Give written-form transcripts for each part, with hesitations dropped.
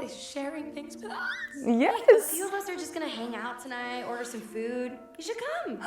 is sharing things with us. Yes. Hey, a few of us are just gonna hang out tonight, order some food. You should come.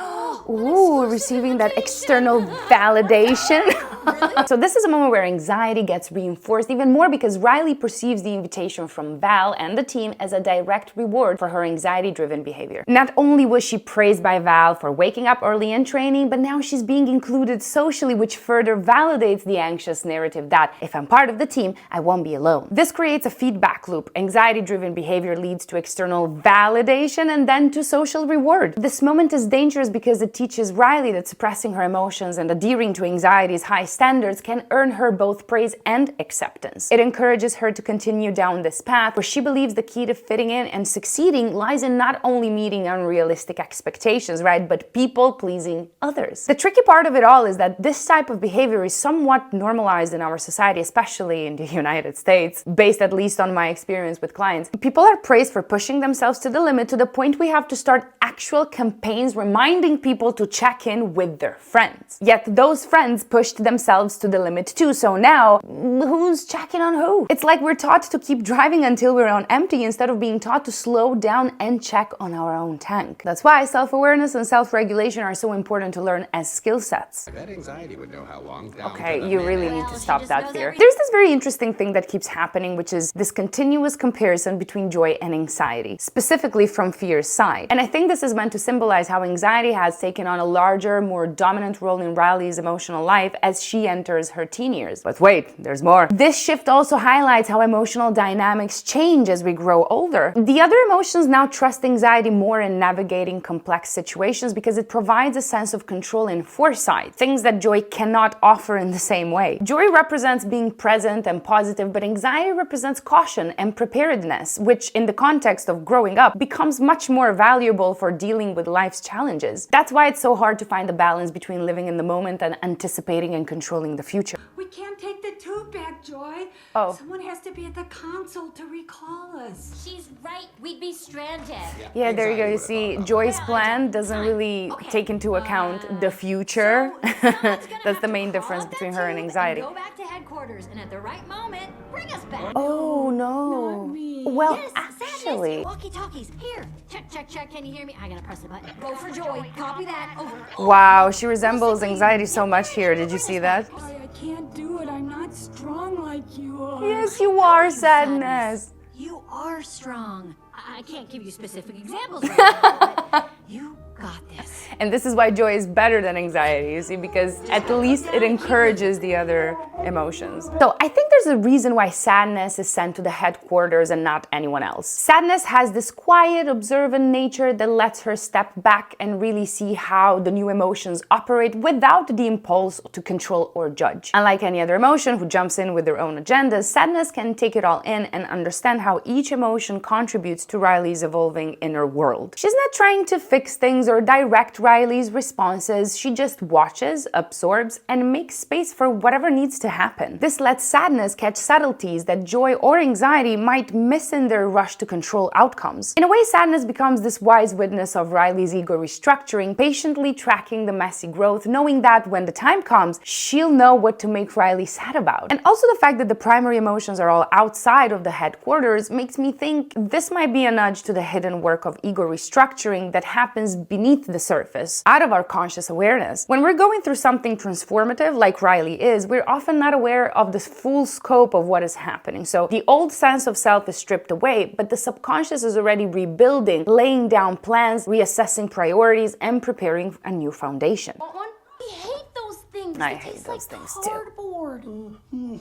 Ooh, receiving that external validation. Really? So this is a moment where anxiety gets reinforced even more because Riley perceives the invitation from Val and the team as a direct reward for her anxiety-driven behavior. Not only was she praised by Val for waking up early in training, but now she's being included socially, which further validates the anxious narrative that if I'm part of the team, I won't be alone. This creates a feedback loop. Anxiety-driven behavior leads to external validation and then to social reward. This moment is dangerous because it teaches Riley that suppressing her emotions and adhering to anxiety's high standards can earn her both praise and acceptance. It encourages her to continue down this path where she believes the key to fitting in and succeeding lies in not only meeting unrealistic expectations, right, but people-pleasing others. The tricky part of it all is that this type of behavior is somewhat normalized in our society, especially in the United States, based at least on my experience with clients. People are praised for pushing themselves to the limit to the point we have to start actual campaigns reminding people to check in with their friends. Yet those friends pushed themselves to the limit too, so now who's checking on who? It's like we're taught to keep driving until we're on empty instead of being taught to slow down and check on our own tank. That's why self-awareness and self-regulation are so important to learn as skill sets. I bet anxiety would know how long. Okay, you really need to stop that fear. There's this very interesting thing that keeps happening, which is this continuous comparison between joy and anxiety, specifically from fear's side. And I think this is meant to symbolize how anxiety has taken on a larger, more dominant role in Riley's emotional life as she enters her teen years. But wait, there's more. This shift also highlights how emotional dynamics change as we grow older. The other emotions now trust anxiety more in navigating complex situations because it provides a sense of control and foresight, things that joy cannot offer in the same way. Joy represents being present and positive, but anxiety represents caution and preparedness, which in the context of growing up becomes much more valuable for dealing with life's challenges. That's why it's so hard to find the balance between living in the moment and anticipating and controlling the future. We can't take the tube back, Joy. Oh. Someone has to be at the console to recall us. She's right, we'd be stranded. Yeah, there you go. You see, Joy's plan doesn't really take into account the future. That's the main difference between her and anxiety. Go back to headquarters, and at the right moment, bring us back. Oh no. Not me. Well, Yes, actually. Walkie-talkies. Here. Check, check, check. Can you hear me? I gotta press the button. Go for Joy. Copy that. Over. Wow, she resembles anxiety so much here. Did you see that? I can't do it. I'm not strong like you are. Yes, you are, Sadness. You are strong. I can't give you specific examples right now, but you got this. And this is why joy is better than anxiety, you see, because at least it encourages the other emotions. So I think there's a reason why Sadness is sent to the headquarters and not anyone else. Sadness has this quiet, observant nature that lets her step back and really see how the new emotions operate without the impulse to control or judge. Unlike any other emotion who jumps in with their own agendas, Sadness can take it all in and understand how each emotion contributes to Riley's evolving inner world. She's not trying to fix things or direct Riley's responses, she just watches, absorbs, and makes space for whatever needs to happen. This lets Sadness catch subtleties that joy or anxiety might miss in their rush to control outcomes. In a way, Sadness becomes this wise witness of Riley's ego restructuring, patiently tracking the messy growth, knowing that when the time comes, she'll know what to make Riley sad about. And also the fact that the primary emotions are all outside of the headquarters makes me think this might be a nudge to the hidden work of ego restructuring that happens beneath the surface, out of our conscious awareness. When we're going through something transformative, like Riley is, we're often not aware of the full scope of what is happening. So the old sense of self is stripped away, but the subconscious is already rebuilding, laying down plans, reassessing priorities, and preparing a new foundation. Want one? We hate those things. I They hate taste those like things too. cardboard.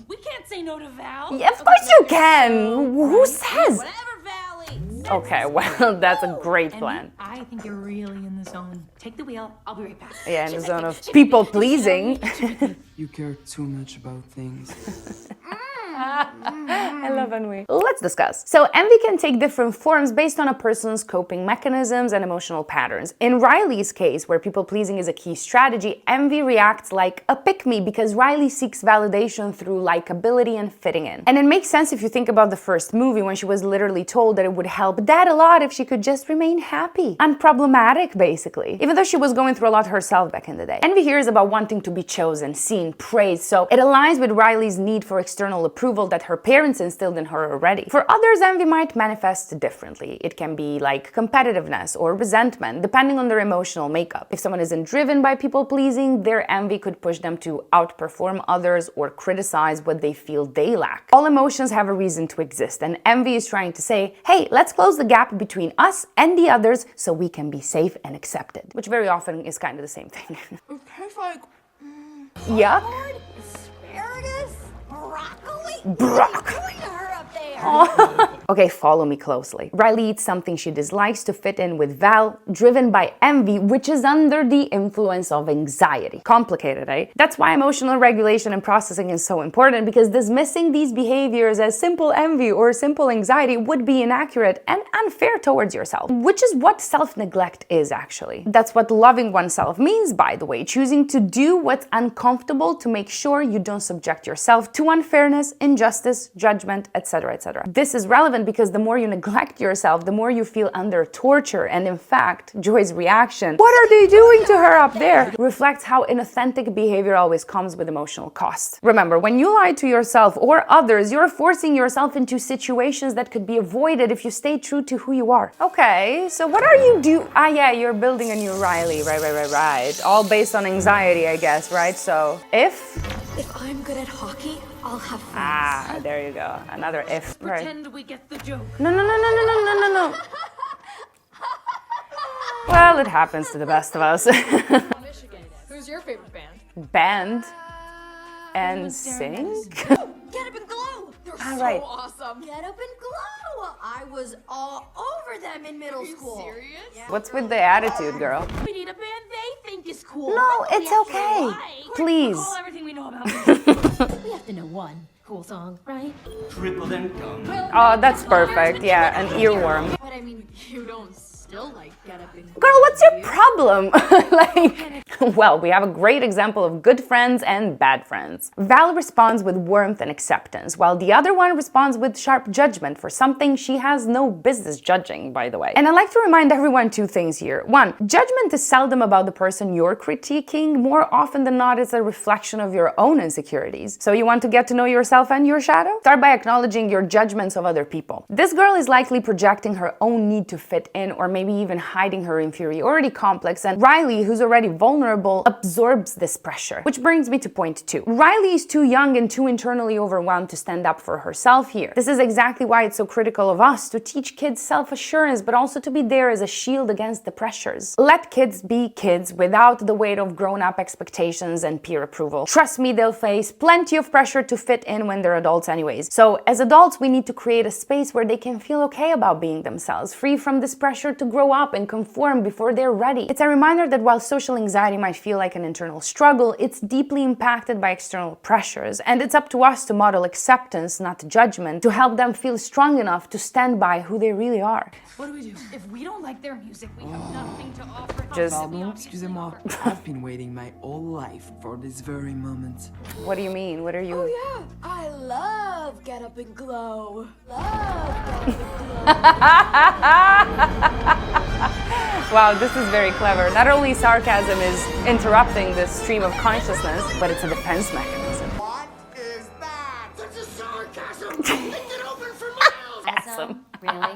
We can't say no to Val. Yeah, of course you can! Who says? Whatever, Valley. Okay, well, that's a great plan. I think you're really in the zone. Take the wheel. I'll be right back. Yeah, in the zone of people pleasing. You care too much about things. I love envy. Let's discuss. So envy can take different forms based on a person's coping mechanisms and emotional patterns. In Riley's case, where people-pleasing is a key strategy, envy reacts like a pick-me because Riley seeks validation through likability and fitting in. And it makes sense if you think about the first movie when she was literally told that it would help Dad a lot if she could just remain happy. Unproblematic, basically. Even though she was going through a lot herself back in the day. Envy here is about wanting to be chosen, seen, praised, so it aligns with Riley's need for external approval approval that her parents instilled in her already. For others, envy might manifest differently. It can be like competitiveness or resentment, depending on their emotional makeup. If someone isn't driven by people pleasing, their envy could push them to outperform others or criticize what they feel they lack. All emotions have a reason to exist, and envy is trying to say, hey, let's close the gap between us and the others so we can be safe and accepted, which very often is kind of the same thing. It tastes like Yuck. Asparagus? Broccoli? Broccoli. What are you doing to her up there? Okay, follow me closely. Riley eats something she dislikes to fit in with Val, driven by envy, which is under the influence of anxiety. Complicated, eh? That's why emotional regulation and processing is so important, because dismissing these behaviors as simple envy or simple anxiety would be inaccurate and unfair towards yourself, which is what self-neglect is actually. That's what loving oneself means, by the way, choosing to do what's uncomfortable to make sure you don't subject yourself to unfairness, injustice, judgment, etc., etc. This is relevant because the more you neglect yourself, the more you feel under torture. And in fact, Joy's reaction, "What are they doing to her up there?" reflects how inauthentic behavior always comes with emotional cost. Remember, when you lie to yourself or others, you're forcing yourself into situations that could be avoided if you stay true to who you are. Okay, so what are you yeah, you're building a new Riley, right. All based on anxiety, I guess, right? So, if I'm good at hockey, I'll have friends. there you go. Another if. Right. Pretend we get the joke. No. Well, it happens to the best of us. Michigan. Who's your favorite band? Band and sing? Get up and glow! They're so right. Awesome. Get up and glow! I was all over them in middle school. Serious? Yeah. What's with the attitude, girl? We need a band they think is cool. No, Not it's we actually okay. like. Please. All everything we know about music. We have to know one cool song, right? Triple them gum. Oh, that's perfect. Yeah, an earworm. But I mean, you don't still like Get Up and Go. Girl, what's your problem? Well, we have a great example of good friends and bad friends. Val responds with warmth and acceptance, while the other one responds with sharp judgment for something she has no business judging, by the way. And I like to remind everyone two things here. One, judgment is seldom about the person you're critiquing. More often than not, it's a reflection of your own insecurities. So you want to get to know yourself and your shadow? Start by acknowledging your judgments of other people. This girl is likely projecting her own need to fit in, or maybe even hiding her inferiority complex, and Riley, who's already vulnerable, absorbs this pressure. Which brings me to point two. Riley is too young and too internally overwhelmed to stand up for herself here. This is exactly why it's so critical of us to teach kids self-assurance, but also to be there as a shield against the pressures. Let kids be kids without the weight of grown-up expectations and peer approval. Trust me, they'll face plenty of pressure to fit in when they're adults anyways. So as adults, we need to create a space where they can feel okay about being themselves, free from this pressure to grow up and conform before they're ready. It's a reminder that while social anxiety might feel like an internal struggle, it's deeply impacted by external pressures, and it's up to us to model acceptance, not judgment, to help them feel strong enough to stand by who they really are. What do we do? If we don't like their music, we have nothing to offer. Just, Pardon, excusez-moi. I've been waiting my whole life for this very moment. what do you mean? What are you... Oh yeah, I love Get Up and Glow. Love Get Up and Glow. Wow, this is very clever. Not only sarcasm is interrupting the stream of consciousness, but it's a defense mechanism. What is that? That's a sarcasm. Leave it open for miles. Awesome. Really?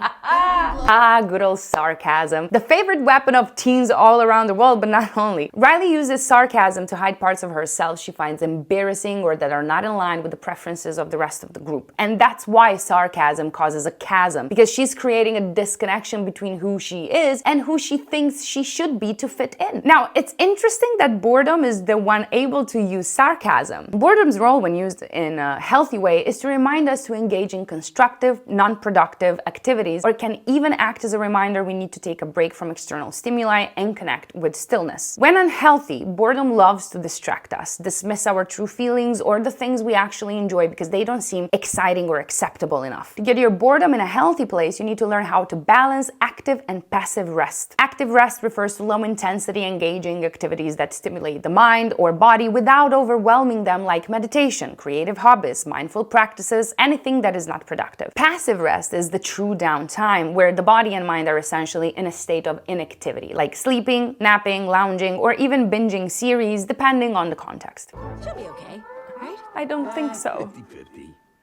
Good old sarcasm. The favorite weapon of teens all around the world, but not only. Riley uses sarcasm to hide parts of herself she finds embarrassing or that are not in line with the preferences of the rest of the group. And that's why sarcasm causes a chasm, because she's creating a disconnection between who she is and who she thinks she should be to fit in. Now, it's interesting that Boredom is the one able to use sarcasm. Boredom's role, when used in a healthy way, is to remind us to engage in constructive, non-productive activities, or can even act as a reminder we need to take a break from external stimuli and connect with stillness. When unhealthy, boredom loves to distract us, dismiss our true feelings or the things we actually enjoy because they don't seem exciting or acceptable enough. To get your boredom in a healthy place, you need to learn how to balance active and passive rest. Active rest refers to low-intensity, engaging activities that stimulate the mind or body without overwhelming them, like meditation, creative hobbies, mindful practices, anything that is not productive. Passive rest is the true downtime, where the body and mind are essentially in a state of inactivity, like sleeping, napping, lounging, or even binging series, depending on the context. She'll be okay, right? I don't think so. 50-50.